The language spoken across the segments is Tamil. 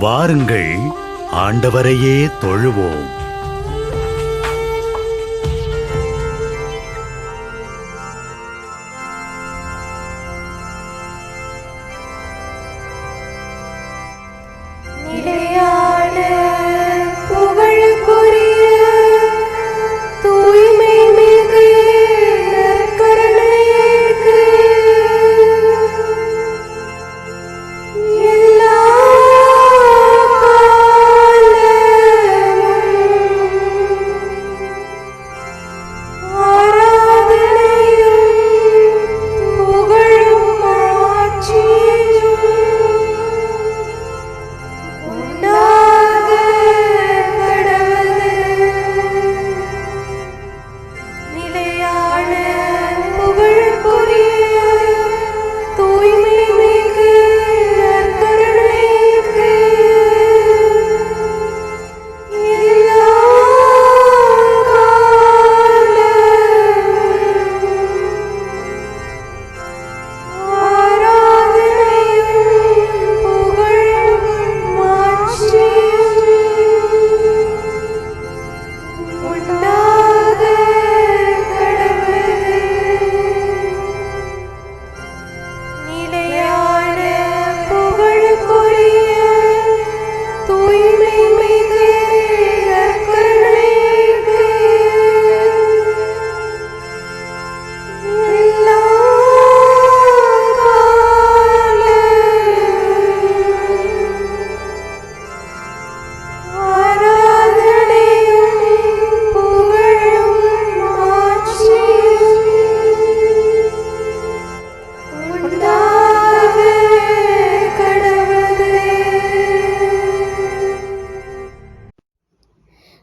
வாருங்கள், ஆண்டவரையே தொழுவோம்.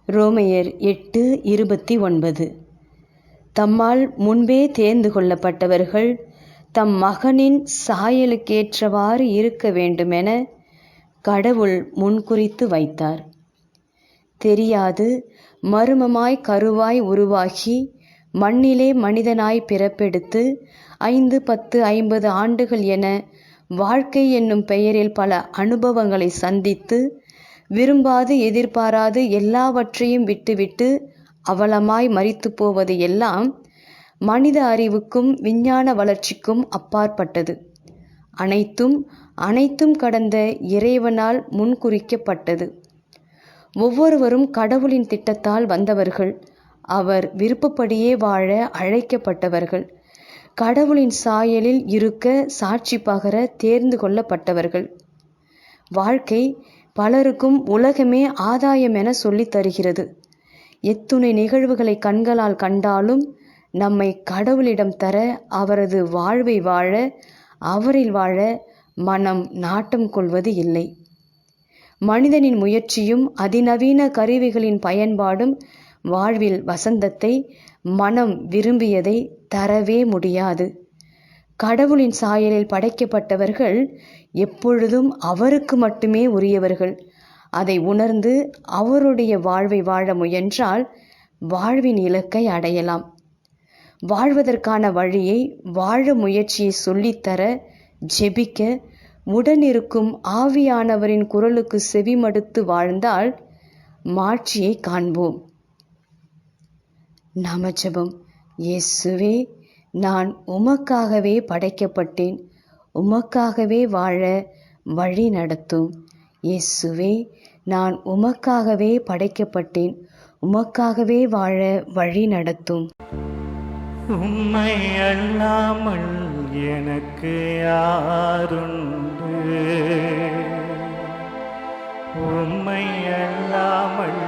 ரோமையர் 8:29. தம்மால் முன்பே தேர்ந்து கொள்ளப்பட்டவர்கள் தம் மகனின் சாயலுக்கேற்றவாறு இருக்க வேண்டுமென கடவுள் முன்குறித்து வைத்தார். தெரியாது மர்மமாய் கருவாய் உருவாகி மண்ணிலே மனிதனாய் பிறப்பெடுத்து 5, 10, 50 ஆண்டுகள் என வாழ்க்கை என்னும் பெயரில் பல அனுபவங்களை சந்தித்து விரும்பாது எதிர்பாராது எல்லாவற்றையும் விட்டுவிட்டு அவலமாய் மரித்து போவது எல்லாம் மனித அறிவுக்கும் விஞ்ஞான வளர்ச்சிக்கும் அப்பாற்பட்டது. அனைத்தும் கடந்த இறைவனால் முன்குறிக்கப்பட்டது. ஒவ்வொருவரும் கடவுளின் திட்டத்தால் வந்தவர்கள். அவர் விருப்பப்படியே வாழ அழைக்கப்பட்டவர்கள். கடவுளின் சாயலில் இருக்க சாட்சி பகர தேர்ந்து கொள்ளப்பட்டவர்கள். வாழ்க்கை பலருக்கும் உலகமே ஆதாயம் என சொல்லித் தருகிறது. எத்துணை நிகழ்வுகளை கண்களால் கண்டாலும் நம்மை கடவுளிடம் தர அவரது வாழ்வை வாழ அவரில் வாழ மனம் நாட்டம் கொள்வது இல்லை. மனிதனின் முயற்சியும் அதிநவீன கருவிகளின் பயன்பாடும் வாழ்வில் வசந்தத்தை மனம் விரும்பியதை தரவே முடியாது. கடவுளின் சாயலில் படைக்கப்பட்டவர்கள் எப்பொழுதும் அவருக்கு மட்டுமே உரியவர்கள். அதை உணர்ந்து அவருடைய வாழ்வை வாழ முயன்றால் வாழ்வின் இலக்கை அடையலாம். வாழ்வதற்கான வழியை, வாழ முயற்சியை சொல்லித்தர ஜெபிக்க உடனிருக்கும் ஆவியானவரின் குரலுக்கு செவிமடுத்து வாழ்ந்தால் மாட்சியை காண்போம். நாம ஜெபம். இயேசுவே, நான் உமக்காகவே படைக்கப்பட்டேன். உமக்காகவே வாழ வழி நடத்தும். இயேசுவே, நான் உமக்காகவே படைக்கப்பட்டேன். உமக்காகவே வாழ வழி நடத்தும். உம்மை அல்லாமல் எனக்கு யாருண்டு? உம்மை அல்லாமல்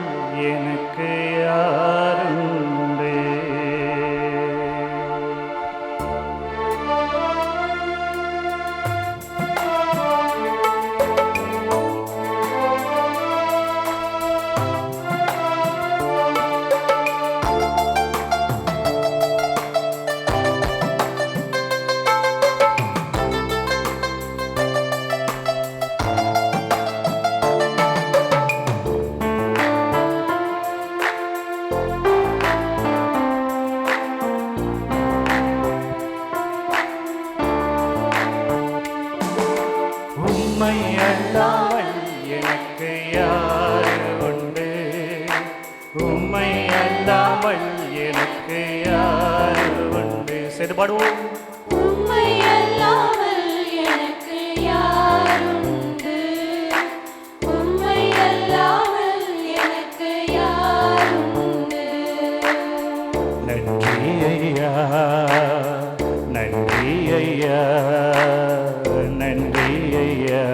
எனக்கு யாருண்டு? உம்மை அல்லாமல் எனக்கு யாரு உண்டு? உம்மை அல்லாமல் எனக்கு யாரு உண்டு? சரி பாடுவோம். உம்மை அல்லாமல் எனக்கு யாருண்டு? உம்மை அல்லாமல் எனக்கு யாருண்டு? நன்றி ஐயா, நன்றி ஐயா, நன்றி ஐயா,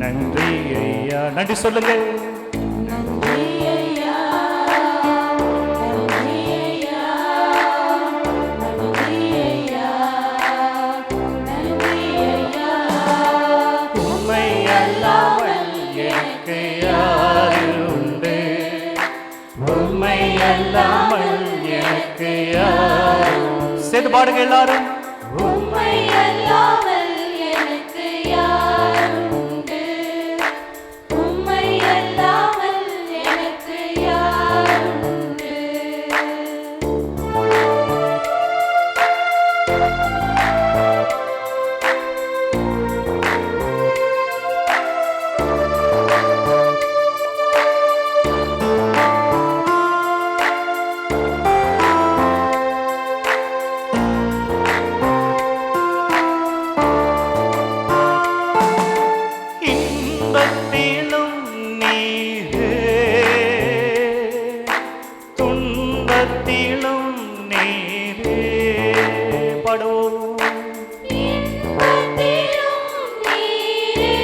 நன்றி ஐயா. நன்றி சொல்லுங்க. நன்றி ஐயா, நன்றி ஐயா, நன்றி ஐயா, நன்றி ஐயா. உம்மை அல்லாமல் எனக்கு யாரு உண்டு? உம்மை அல்லாமல் எனக்கு யாரு? சேர்ந்து பாடுங்க எல்லாரும். உம்மை அல்லாமல் எனக்கு யாருண்டு? உம்மை அல்லாமல் எனக்கு யாருண்டு? இன்பத்திலும் நீரே, துன்பத்திலும் நீரே. பாடுவோம். இன்பத்திலும் நீரே,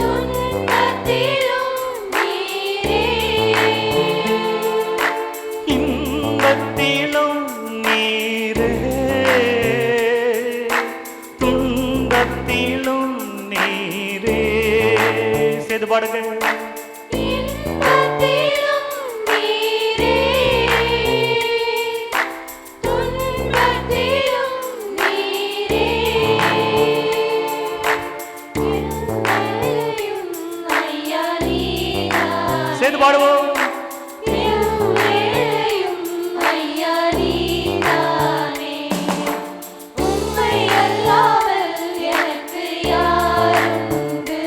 துன்பத்திலும் நீரே. இன்பத்திலும் நீரே, துன்பத்திலும் நீரே. சேர்ந்து பாடுங்க. இன்பத்திலும் நீரே, துன்பத்திலும் நீரே. இருமையும் ஐயா நீதானே. சேர்ந்து பாடுவோம். இருமையும் ஐயா நீதானே. உம்மை அல்லாமல் எனக்கு யாருண்டு?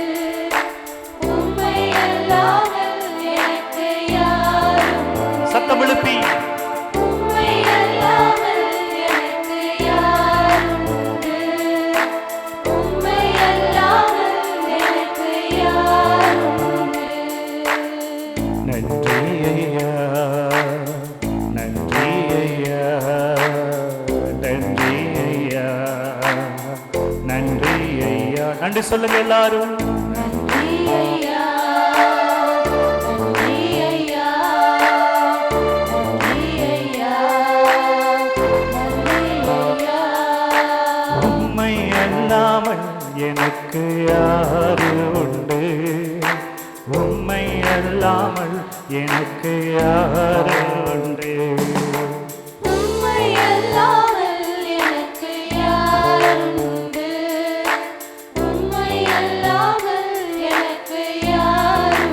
உம்மை அல்லாமல் எனக்கு யாருண்டு? சத்தம் எழுப்பி. உம்மை அல்லாமல் எனக்கு யாருண்டு? உம்மை அல்லாமல் எனக்கு யாருண்டு? நன்றி ஐயா, நன்றி ஐயா, நன்றி ஐயா, நன்றி ஐயா. நன்றி சொல்லுங்க எல்லாரும். நன்றி ஐயா, நன்றி ஐயா, நன்றி ஐயா, நன்றி ஐயா. உம்மை அல்லாமல் எனக்கு யாரு உண்டு? உம்மை அல்லாமல் எனக்கு யாரு உண்டு? உம்மை அல்லாமல் எனக்கு யாருண்டு? உம்மை அல்லாமல் எனக்கு யாருண்டு?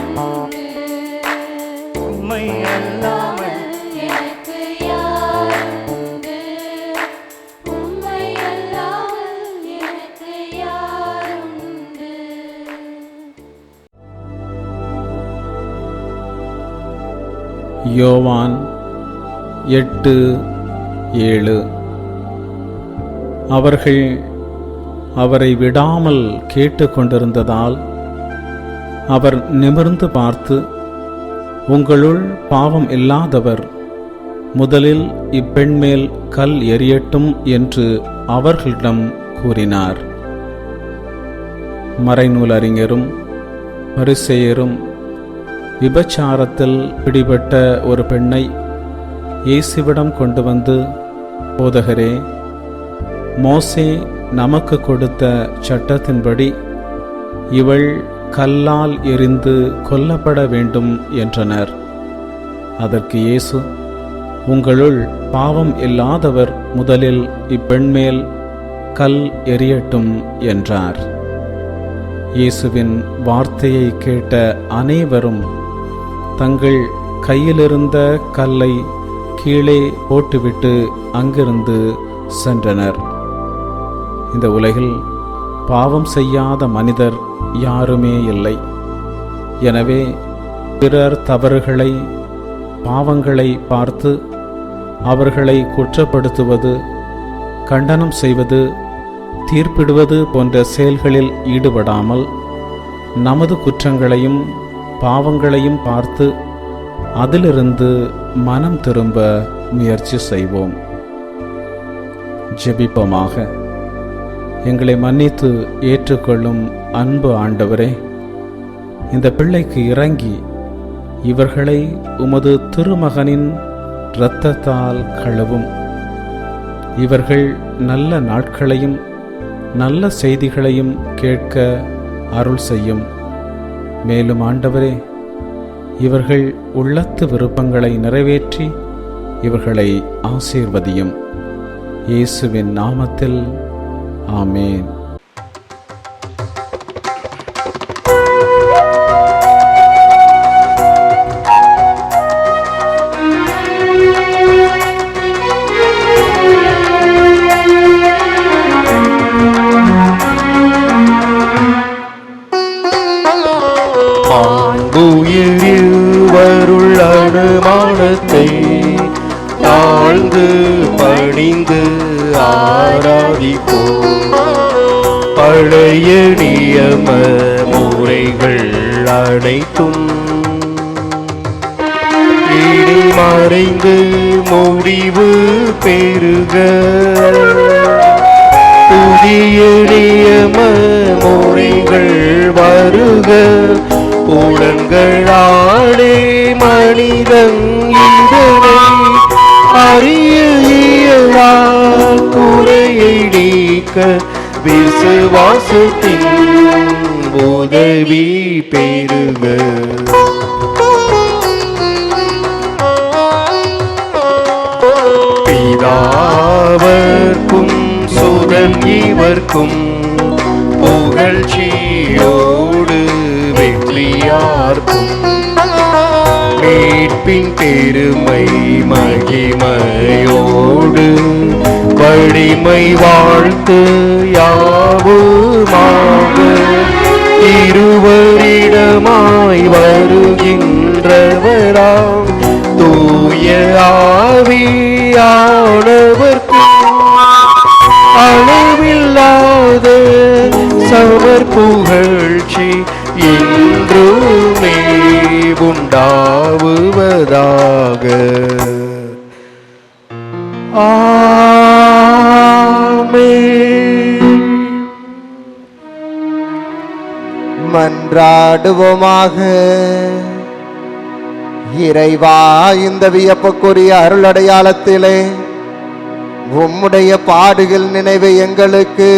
உம்மை அல்லாமல் எனக்கு யாருண்டு? உம்மை அல்லாமல் எனக்கு யாருண்டு? யோவான் 8:7. அவர்கள் அவரை விடாமல் கேட்டுக்கொண்டிருந்ததால் அவர் நிமிர்ந்து பார்த்து, உங்களுள் பாவம் இல்லாதவர் முதலில் இப்பெண் மேல் கல் எறியட்டும் என்று அவர்களிடம் கூறினார். மறைநூல் அறிஞரும் பரிசேயரும் விபச்சாரத்தில் பிடிபட்ட ஒரு பெண்ணை இயேசுவிடம் கொண்டு வந்து, போதகரே, மோசே நமக்கு கொடுத்த சட்டத்தின்படி இவள் கல்லால் எறிந்து கொல்லப்பட வேண்டும் என்றனர். அதற்கு இயேசு, உங்களுள் பாவம் இல்லாதவர் முதலில் இப்பெண் மேல் கல் எறியட்டும் என்றார். இயேசுவின் வார்த்தையை கேட்ட அனைவரும் தங்கள் கையிலிருந்த கல்லை கீழே போட்டுவிட்டு அங்கிருந்து சென்றனர். இந்த உலகில் பாவம் செய்யாத மனிதர் யாருமே இல்லை. எனவே பிறர் தவறுகளை, பாவங்களை பார்த்து அவர்களை குற்றப்படுத்துவது, கண்டனம் செய்வது, தீர்ப்பிடுவது போன்ற செயல்களில் ஈடுபடாமல் நமது குற்றங்களையும் பாவங்களையும் பார்த்து அதிலிருந்து மனம் திரும்ப முயற்சி செய்வோம். ஜெபிப்போமாக. எங்களை மன்னித்து ஏற்றுக்கொள்ளும் அன்பு ஆண்டவரே, இந்த பிள்ளைக்கு இறங்கி இவர்களை உமது திருமகனின் இரத்தத்தால் கழுவும். இவர்கள் நல்ல நாட்களையும் நல்ல செய்திகளையும் கேட்க அருள் செய்யும். மேலும் ஆண்டவரே, இவர்கள் உள்ளத்து விருப்பங்களை நிறைவேற்றி இவர்களை ஆசீர்வதியும். இயேசுவின் நாமத்தில் ஆமேன். மாண்புயிருவருள் அனுமானத்தை தாழ்ந்து பணிந்து ஆராதிப்போம். பழைய நியம முறைகள் அனைத்தும் இனி மறைந்து முடிவு பெறுக. புதிய நியம முறைகள் வருக. புலன்களாலே மனிதன் இதனை அறிய இயலா. குறையை நீக்க விசுவாசத்தின் உதவி பெறுக. பிதாவர்க்கும் சுதன் இவர்க்கும் புகழ்ச்சியோடு வெற்றியார்க்கும் மீட்பின் பெருமை மகிமையோடு வலிமை வாழ்த்து யாவுமாக. இருவரிடமாய் வருகின்றவராம் தூய ஆவியானவர்க்கும் அளவில்லாத சமர் புகழ்ச்சி என்றுமே உண்டாவுவதாக. ஆமென். மன்றாடுவோமாக. இறைவா, இந்த வியப்புக்குரிய அருளடையாளத்திலே உம்முடைய பாடுகள் நினைவை எங்களுக்கு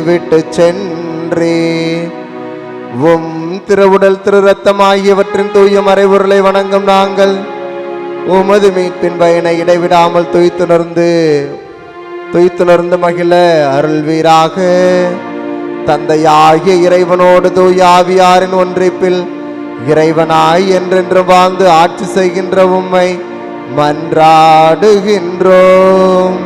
விட்டு சென்றே. உம் திருவுடல் திரு ரத்தம் ஆகியவற்றின் தூய மறைபொருளை வணங்கும் நாங்கள் உமது மீட்பின் பயனை இடைவிடாமல் துய்த்துணர்ந்து மகிழ அருள்வீராக. தந்தையாகிய இறைவனோடு தூய ஆவியாரின் ஒன்றிப்பில் இறைவனாய் என்றென்று வாழ்ந்து ஆட்சி செய்கின்ற உம்மை மன்றாடுகின்றோம்.